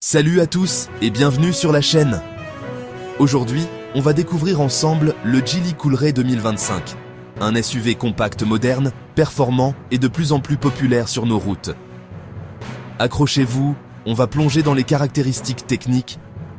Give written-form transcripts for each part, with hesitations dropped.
Salut à tous et bienvenue sur la chaîne. Aujourd'hui, on va découvrir ensemble le Geely Coolray 2025, un SUV compact moderne, performant et de plus en plus populaire sur nos routes. Accrochez-vous, on va plonger dans les caractéristiques techniques,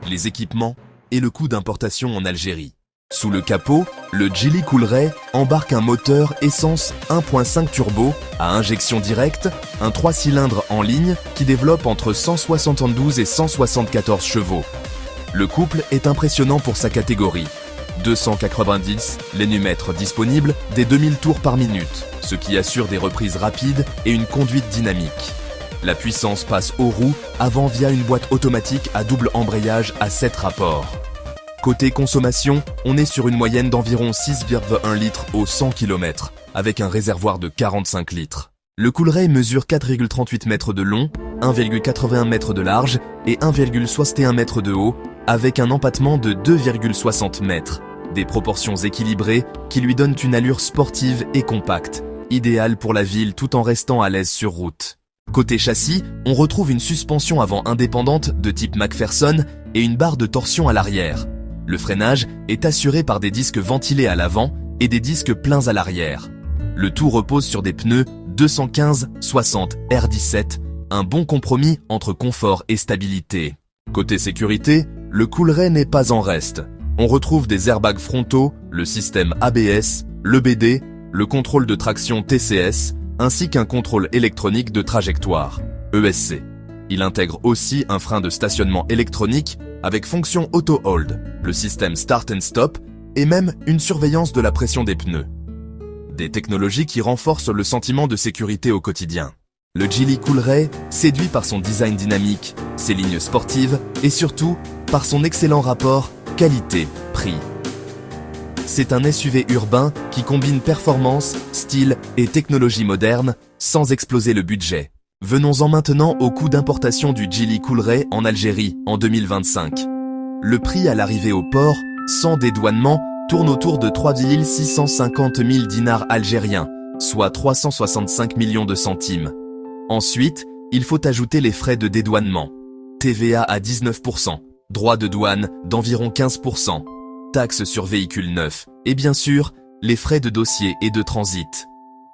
les équipements et le coût d'importation en Algérie. Sous le capot, le Geely Coolray embarque un moteur essence 1.5 turbo à injection directe, un 3 cylindres en ligne qui développe entre 172 et 174 chevaux. Le couple est impressionnant pour sa catégorie. 290 l'énumètre disponible des 2000 tours par minute, ce qui assure des reprises rapides et une conduite dynamique. La puissance passe aux roues avant via une boîte automatique à double embrayage à 7 rapports. Côté consommation, on est sur une moyenne d'environ 6,1 litres au 100 km, avec un réservoir de 45 litres. Le Coolray mesure 4,38 mètres de long, 1,81 mètres de large et 1,61 mètres de haut, avec un empattement de 2,60 mètres. Des proportions équilibrées qui lui donnent une allure sportive et compacte, idéale pour la ville tout en restant à l'aise sur route. Côté châssis, on retrouve une suspension avant indépendante de type McPherson et une barre de torsion à l'arrière. Le freinage est assuré par des disques ventilés à l'avant et des disques pleins à l'arrière. Le tout repose sur des pneus 215/60 R17, un bon compromis entre confort et stabilité. Côté sécurité, le Coolray n'est pas en reste. On retrouve des airbags frontaux, le système ABS, l'EBD, le contrôle de traction TCS, ainsi qu'un contrôle électronique de trajectoire, ESC. Il intègre aussi un frein de stationnement électronique avec fonction auto-hold, le système start and stop et même une surveillance de la pression des pneus. Des technologies qui renforcent le sentiment de sécurité au quotidien. Le Geely Coolray séduit par son design dynamique, ses lignes sportives et surtout par son excellent rapport qualité-prix. C'est un SUV urbain qui combine performance, style et technologie moderne sans exploser le budget. Venons-en maintenant au coût d'importation du Geely Coolray en Algérie en 2025. Le prix à l'arrivée au port, sans dédouanement, tourne autour de 3 650 000 dinars algériens, soit 365 millions de centimes. Ensuite, il faut ajouter les frais de dédouanement. TVA à 19%, droits de douane d'environ 15%, taxes sur véhicules neufs et bien sûr, les frais de dossier et de transit.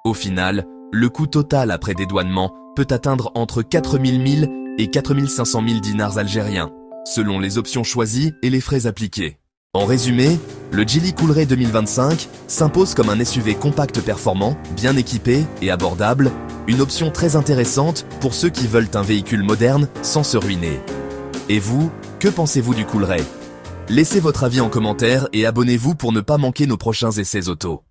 Au final, le coût total après dédouanement peut atteindre entre 4 000 et 4 500 000 dinars algériens, selon les options choisies et les frais appliqués. En résumé, le Geely Coolray 2025 s'impose comme un SUV compact performant, bien équipé et abordable, une option très intéressante pour ceux qui veulent un véhicule moderne sans se ruiner. Et vous, que pensez-vous du Coolray ? Laissez votre avis en commentaire et abonnez-vous pour ne pas manquer nos prochains essais auto.